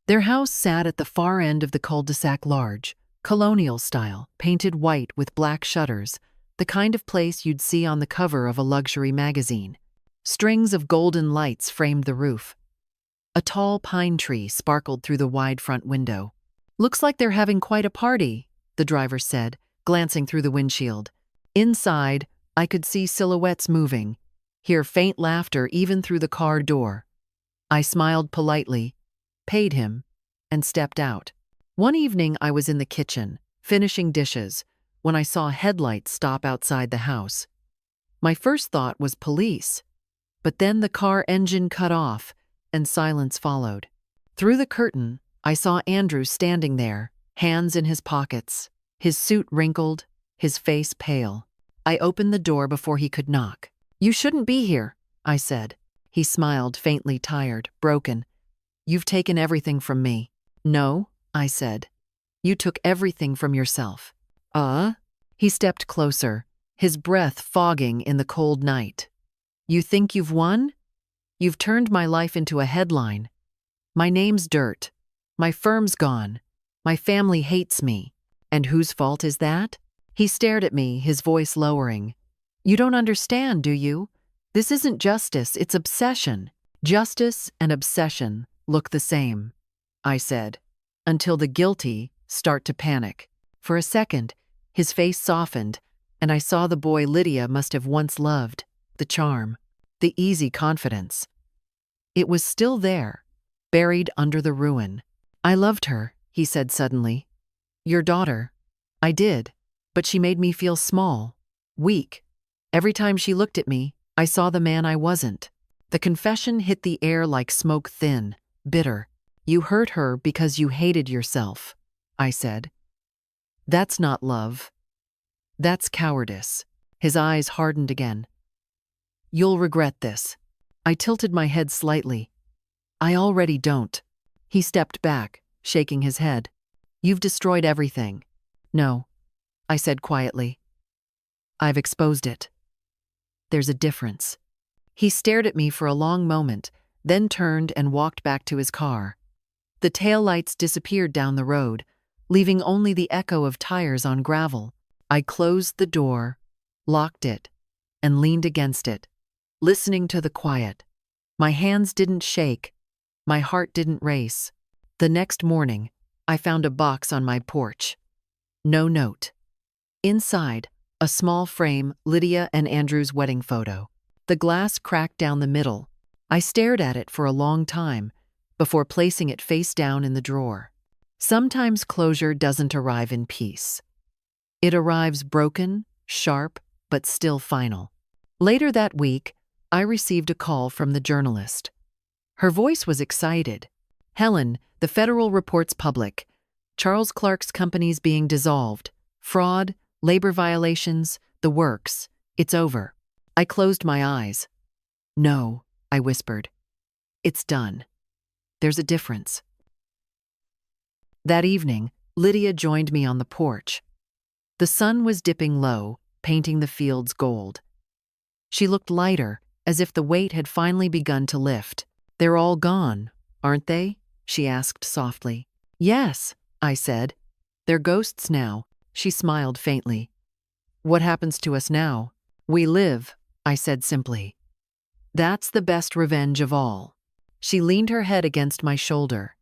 Speaker 1: Their house sat at the far end of the cul-de-sac, large, colonial style, painted white with black shutters, the kind of place you'd see on the cover of a luxury magazine. Strings of golden lights framed the roof. A tall pine tree sparkled through the wide front window. "Looks like they're having quite a party," the driver said, glancing through the windshield. Inside, I could see silhouettes moving, hear faint laughter even through the car door. I smiled politely, paid him, and stepped out. One evening I was in the kitchen, finishing dishes, when I saw headlights stop outside the house. My first thought was police, but then the car engine cut off, and silence followed. Through the curtain, I saw Andrew standing there, hands in his pockets, his suit wrinkled, his face pale. I opened the door before he could knock. "You shouldn't be here," I said. He smiled, faintly tired, broken. "You've taken everything from me." "No," I said. "You took everything from yourself." He stepped closer, his breath fogging in the cold night. "You think you've won? You've turned my life into a headline. My name's dirt. My firm's gone. My family hates me. And whose fault is that? He stared at me, his voice lowering. You don't understand, do you? This isn't justice, it's obsession. Justice and obsession look the same, I said, until the guilty start to panic. For a second, his face softened, and I saw the boy Lydia must have once loved, the charm, the easy confidence. It was still there, buried under the ruin. I loved her, he said suddenly. Your daughter. I did, but she made me feel small, weak. Every time she looked at me, I saw the man I wasn't. The confession hit the air like smoke thin, bitter. You hurt her because you hated yourself, I said. That's not love. That's cowardice. His eyes hardened again. You'll regret this. I tilted my head slightly. I already don't. He stepped back, shaking his head. You've destroyed everything. No, I said quietly. I've exposed it. There's a difference. He stared at me for a long moment, then turned and walked back to his car. The taillights disappeared down the road, leaving only the echo of tires on gravel. I closed the door, locked it, and leaned against it, listening to the quiet. My hands didn't shake. My heart didn't race. The next morning, I found a box on my porch. No note. Inside, a small frame, Lydia and Andrew's wedding photo. The glass cracked down the middle. I stared at it for a long time before placing it face down in the drawer. Sometimes closure doesn't arrive in peace. It arrives broken, sharp, but still final. Later that week, I received a call from the journalist. Her voice was excited. Helen, the federal report's public. Charles Clark's company's being dissolved. Fraud, labor violations, the works. It's over. I closed my eyes. No, I whispered. It's done. There's a difference. That evening, Lydia joined me on the porch. The sun was dipping low, painting the fields gold. She looked lighter, as if the weight had finally begun to lift. They're all gone, aren't they? She asked softly. Yes, I said. They're ghosts now. She smiled faintly. What happens to us now? We live, I said simply. That's the best revenge of all. She leaned her head against my shoulder,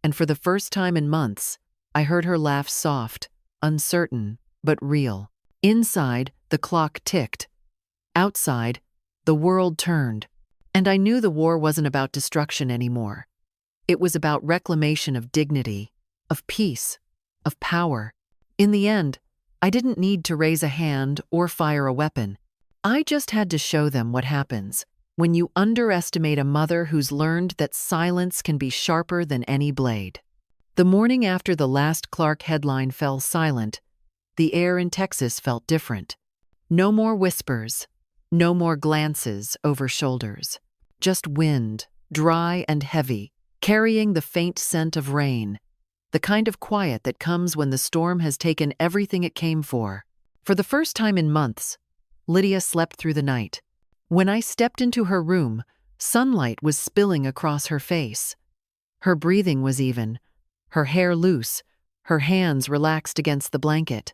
Speaker 1: and for the first time in months, I heard her laugh soft, uncertain, but real. Inside, the clock ticked. Outside, the world turned, and I knew the war wasn't about destruction anymore. It was about reclamation of dignity, of peace, of power. In the end, I didn't need to raise a hand or fire a weapon. I just had to show them what happens when you underestimate a mother who's learned that silence can be sharper than any blade. The morning after the last Clark headline fell silent, the air in Texas felt different. No more whispers, no more glances over shoulders. Just wind, dry and heavy, carrying the faint scent of rain. The kind of quiet that comes when the storm has taken everything it came for. For the first time in months, Lydia slept through the night. When I stepped into her room, sunlight was spilling across her face. Her breathing was even, her hair loose, her hands relaxed against the blanket.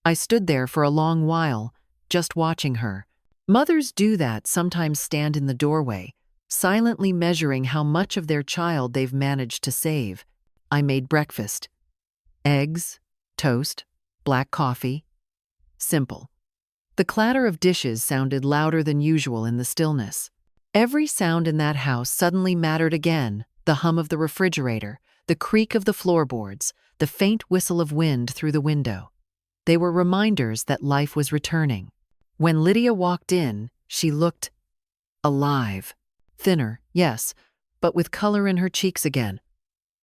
Speaker 1: I stood there for a long while, just watching her. Mothers do that, sometimes stand in the doorway, silently measuring how much of their child they've managed to save. I made breakfast. Eggs, toast, black coffee. Simple. The clatter of dishes sounded louder than usual in the stillness. Every sound in that house suddenly mattered again. The hum of the refrigerator, the creak of the floorboards, the faint whistle of wind through the window. They were reminders that life was returning. When Lydia walked in, she looked alive. Thinner, yes, but with color in her cheeks again.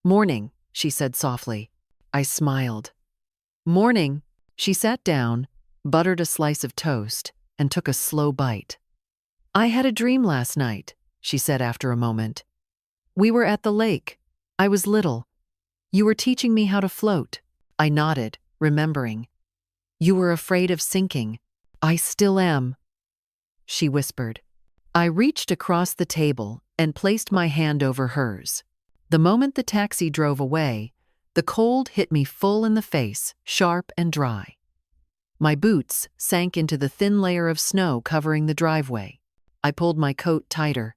Speaker 1: Morning, she said softly. I smiled. Morning. She sat down, buttered a slice of toast, and took a slow bite. I had a dream last night, she said after a moment. We were at the lake. I was little. You were teaching me how to float. I nodded, remembering. You were afraid of sinking. I still am, she whispered. I reached across the table and placed my hand over hers. The moment the taxi drove away, the cold hit me full in the face, sharp and dry. My boots sank into the thin layer of snow covering the driveway. I pulled my coat tighter,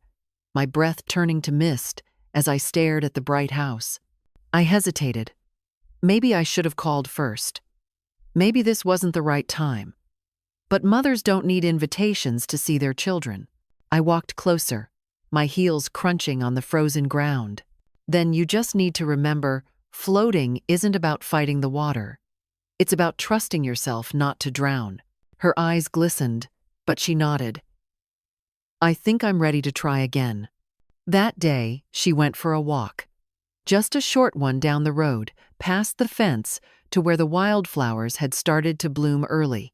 Speaker 1: my breath turning to mist as I stared at the bright house. I hesitated. Maybe I should have called first. Maybe this wasn't the right time. But mothers don't need invitations to see their children. I walked closer, my heels crunching on the frozen ground. Then you just need to remember, floating isn't about fighting the water. It's about trusting yourself not to drown. Her eyes glistened, but she nodded. I think I'm ready to try again. That day, she went for a walk. Just a short one down the road, past the fence to where the wildflowers had started to bloom early.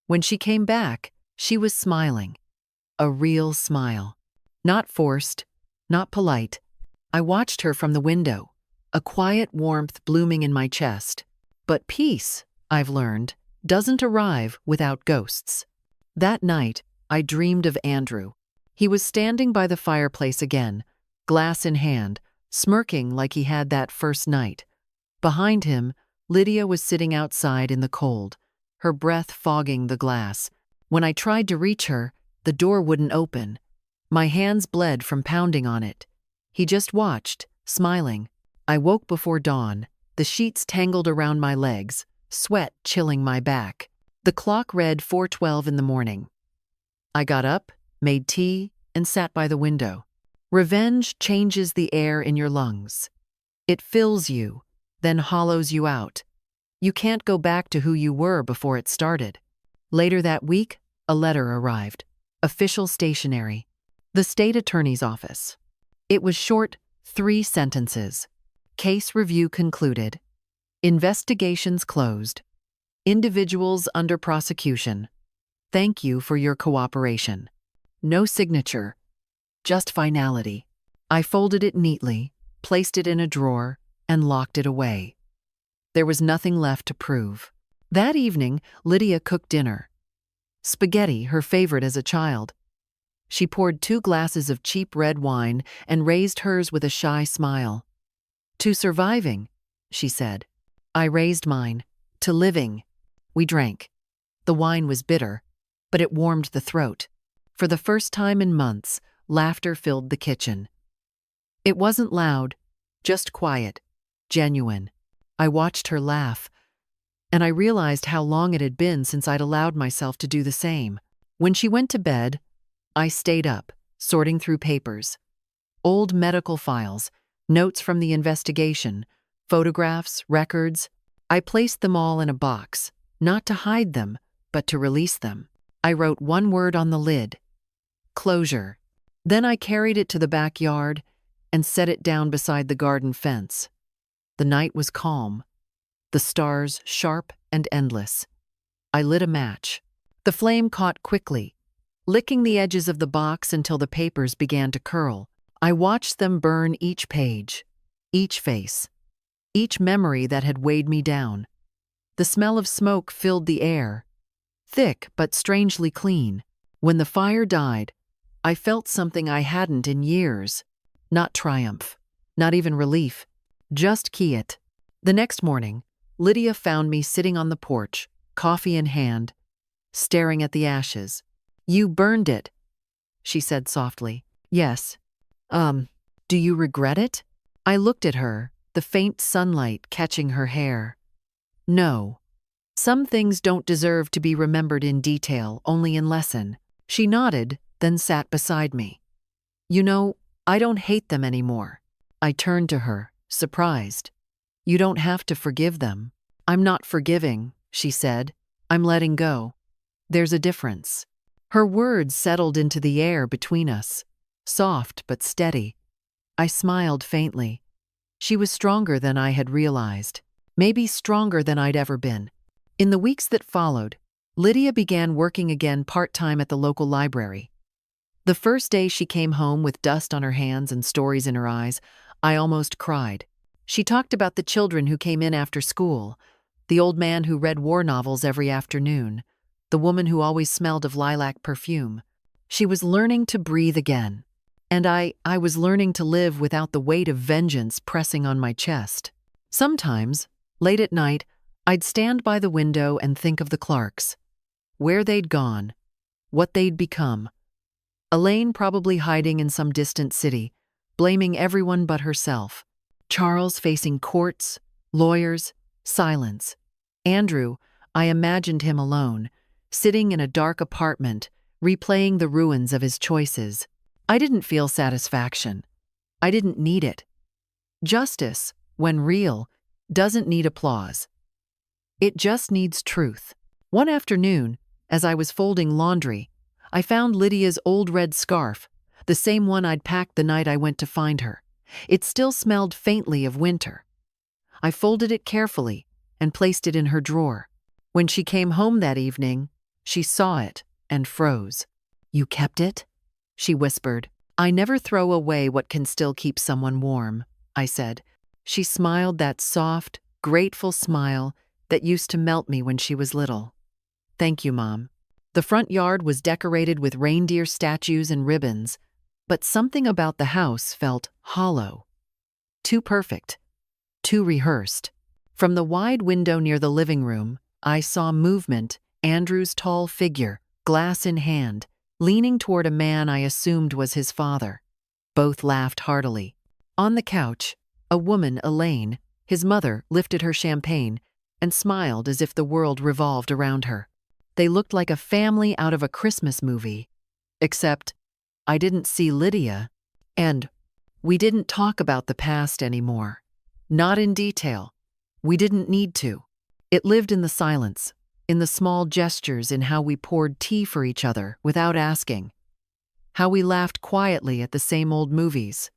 Speaker 1: When she came back, she was smiling. A real smile. Not forced, not polite. I watched her from the window, a quiet warmth blooming in my chest. But peace, I've learned, doesn't arrive without ghosts. That night, I dreamed of Andrew. He was standing by the fireplace again, glass in hand, smirking like he had that first night. Behind him, Lydia was sitting outside in the cold, her breath fogging the glass. When I tried to reach her, the door wouldn't open. My hands bled from pounding on it. He just watched, smiling. I woke before dawn, the sheets tangled around my legs, sweat chilling my back. The clock read 4:12 in the morning. I got up, made tea, and sat by the window. Revenge changes the air in your lungs. It fills you, then hollows you out. You can't go back to who you were before it started. Later that week, a letter arrived. Official stationery. The state attorney's office. It was short, 3 sentences. Case review concluded. Investigations closed. Individuals under prosecution. Thank you for your cooperation. No signature. Just finality. I folded it neatly, placed it in a drawer, and locked it away. There was nothing left to prove. That evening, Lydia cooked dinner. Spaghetti, her favorite as a child. She poured 2 glasses of cheap red wine and raised hers with a shy smile. To surviving, she said. I raised mine. To living. We drank. The wine was bitter, but it warmed the throat. For the first time in months, laughter filled the kitchen. It wasn't loud, just quiet, genuine. I watched her laugh, and I realized how long it had been since I'd allowed myself to do the same. When she went to bed, I stayed up, sorting through papers. Old medical files, notes from the investigation, photographs, records. I placed them all in a box, not to hide them, but to release them. I wrote one word on the lid. Closure. Then I carried it to the backyard and set it down beside the garden fence. The night was calm, the stars sharp and endless. I lit a match. The flame caught quickly, licking the edges of the box until the papers began to curl. I watched them burn each page, each face, each memory that had weighed me down. The smell of smoke filled the air, thick but strangely clean. When the fire died, I felt something I hadn't in years. Not triumph, not even relief, just quiet. The next morning, Lydia found me sitting on the porch, coffee in hand, staring at the ashes. You burned it, she said softly. Yes. Do you regret it? I looked at her, the faint sunlight catching her hair. No. Some things don't deserve to be remembered in detail, only in lesson. She nodded, then sat beside me. You know, I don't hate them anymore. I turned to her, surprised. You don't have to forgive them. I'm not forgiving, she said. I'm letting go. There's a difference. Her words settled into the air between us, soft but steady. I smiled faintly. She was stronger than I had realized, maybe stronger than I'd ever been. In the weeks that followed, Lydia began working again part-time at the local library. The first day she came home with dust on her hands and stories in her eyes, I almost cried. She talked about the children who came in after school, the old man who read war novels every afternoon, the woman who always smelled of lilac perfume. She was learning to breathe again. And I was learning to live without the weight of vengeance pressing on my chest. Sometimes, late at night, I'd stand by the window and think of the Clarks, where they'd gone, what they'd become. Elaine probably hiding in some distant city, blaming everyone but herself. Charles facing courts, lawyers, silence. Andrew, I imagined him alone, sitting in a dark apartment, replaying the ruins of his choices. I didn't feel satisfaction. I didn't need it. Justice, when real, doesn't need applause. It just needs truth. One afternoon, as I was folding laundry, I found Lydia's old red scarf, the same one I'd packed the night I went to find her. It still smelled faintly of winter. I folded it carefully and placed it in her drawer. When she came home that evening, she saw it and froze. "You kept it?" she whispered. "I never throw away what can still keep someone warm," I said. She smiled that soft, grateful smile that used to melt me when she was little. "Thank you, Mom." The front yard was decorated with reindeer statues and ribbons, but something about the house felt hollow. Too perfect. Too rehearsed. From the wide window near the living room, I saw movement, Andrew's tall figure, glass in hand, leaning toward a man I assumed was his father. Both laughed heartily. On the couch, a woman, Elaine, his mother, lifted her champagne and smiled as if the world revolved around her. They looked like a family out of a Christmas movie. Except, I didn't see Lydia, and we didn't talk about the past anymore. Not in detail. We didn't need to. It lived in the silence, in the small gestures, in how we poured tea for each other without asking, how we laughed quietly at the same old movies,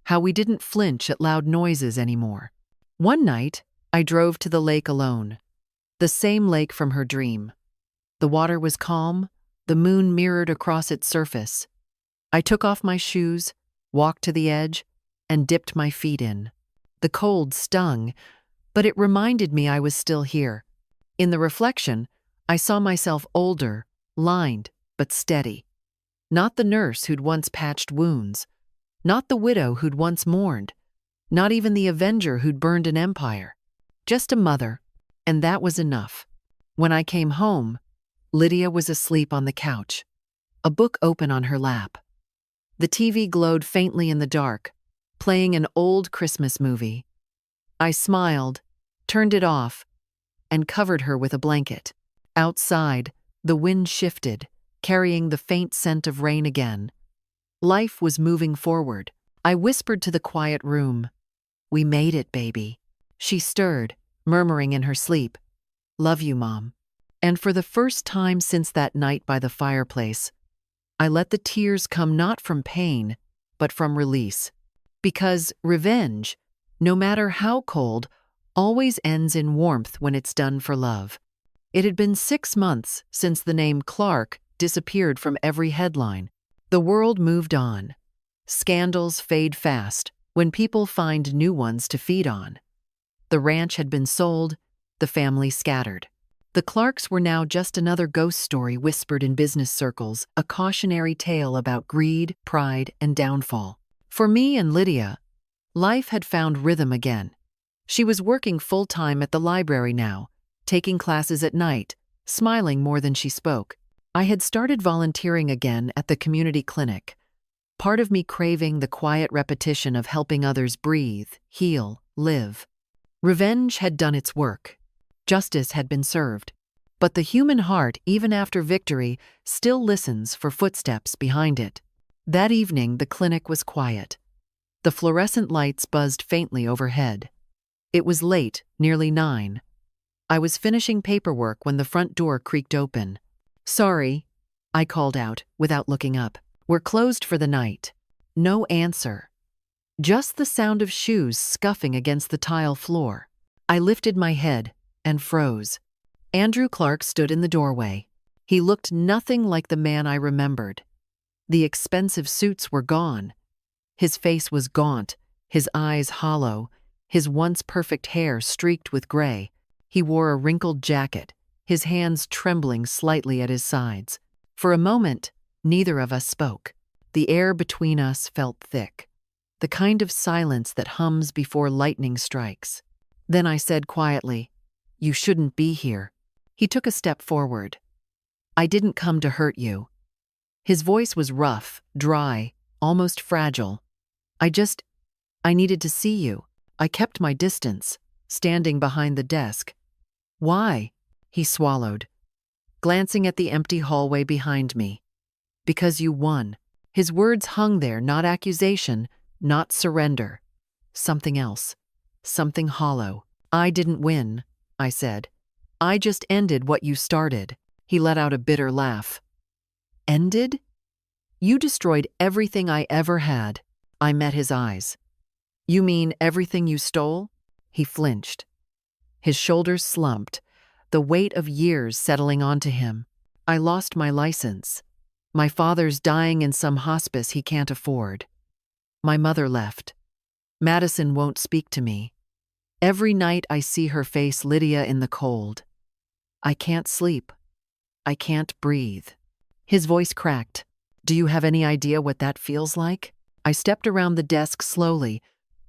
Speaker 1: how we didn't flinch at loud noises anymore. One night, I drove to the lake alone, the same lake from her dream. The water was calm, the moon mirrored across its surface. I took off my shoes, walked to the edge, and dipped my feet in. The cold stung, but it reminded me I was still here. In the reflection, I saw myself older, lined, but steady. Not the nurse who'd once patched wounds, not the widow who'd once mourned, not even the avenger who'd burned an empire. Just a mother, and that was enough. When I came home, Lydia was asleep on the couch, a book open on her lap. The TV glowed faintly in the dark, playing an old Christmas movie. I smiled, turned it off, and covered her with a blanket. Outside, the wind shifted, carrying the faint scent of rain again. Life was moving forward. I whispered to the quiet room, "We made it, baby." She stirred, murmuring in her sleep, "Love you, Mom." And for the first time since that night by the fireplace, I let the tears come not from pain, but from release. Because revenge, no matter how cold, always ends in warmth when it's done for love. It had been 6 months since the name Clark disappeared from every headline. The world moved on. Scandals fade fast when people find new ones to feed on. The ranch had been sold, the family scattered. The Clarks were now just another ghost story whispered in business circles, a cautionary tale about greed, pride, and downfall. For me and Lydia, life had found rhythm again. She was working full-time at the library now, taking classes at night, smiling more than she spoke. I had started volunteering again at the community clinic, part of me craving the quiet repetition of helping others breathe, heal, live. Revenge had done its work. Justice had been served. But the human heart, even after victory, still listens for footsteps behind it. That evening, the clinic was quiet. The fluorescent lights buzzed faintly overhead. It was late, nearly 9. I was finishing paperwork when the front door creaked open. "Sorry," I called out, without looking up. "We're closed for the night." No answer. Just the sound of shoes scuffing against the tile floor. I lifted my head and froze. Andrew Clark stood in the doorway. He looked nothing like the man I remembered. The expensive suits were gone. His face was gaunt, his eyes hollow, his once perfect hair streaked with gray. He wore a wrinkled jacket, his hands trembling slightly at his sides. For a moment, neither of us spoke. The air between us felt thick, the kind of silence that hums before lightning strikes. Then I said quietly, You shouldn't be here. He took a step forward. I didn't come to hurt you. His voice was rough, dry, almost fragile. I needed to see you. I kept my distance, standing behind the desk. Why? He swallowed, glancing at the empty hallway behind me. Because you won. His words hung there, not accusation, not surrender. Something else. Something hollow. I didn't win, I said. I just ended what you started. He let out a bitter laugh. Ended? You destroyed everything I ever had. I met his eyes. You mean everything you stole? He flinched. His shoulders slumped, the weight of years settling onto him. I lost my license. My father's dying in some hospice he can't afford. My mother left. Madison won't speak to me. Every night I see her face, Lydia, in the cold. I can't sleep. I can't breathe. His voice cracked. Do you have any idea what that feels like? I stepped around the desk slowly,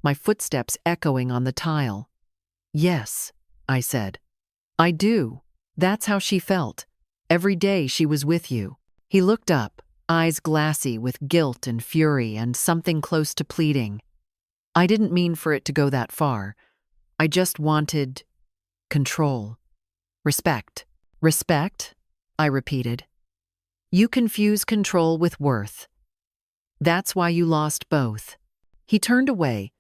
Speaker 1: my footsteps echoing on the tile. Yes, I said. I do. That's how she felt. Every day she was with you. He looked up, eyes glassy with guilt and fury and something close to pleading. I didn't mean for it to go that far. I just wanted control. Respect. Respect? I repeated. You confuse control with worth. That's why you lost both. He turned away,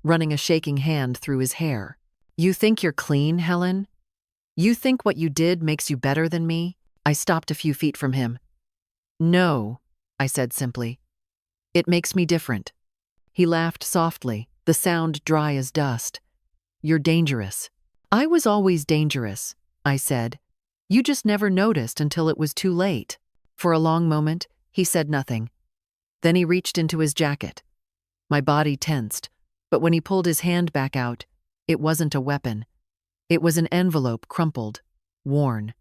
Speaker 1: running a shaking hand through his hair. You think you're clean, Helen? You think what you did makes you better than me? I stopped a few feet from him. No, I said simply. It makes me different. He laughed softly, the sound dry as dust. You're dangerous. I was always dangerous, I said. You just never noticed until it was too late. For a long moment, he said nothing. Then he reached into his jacket. My body tensed, but when he pulled his hand back out, it wasn't a weapon. It was an envelope, crumpled, worn.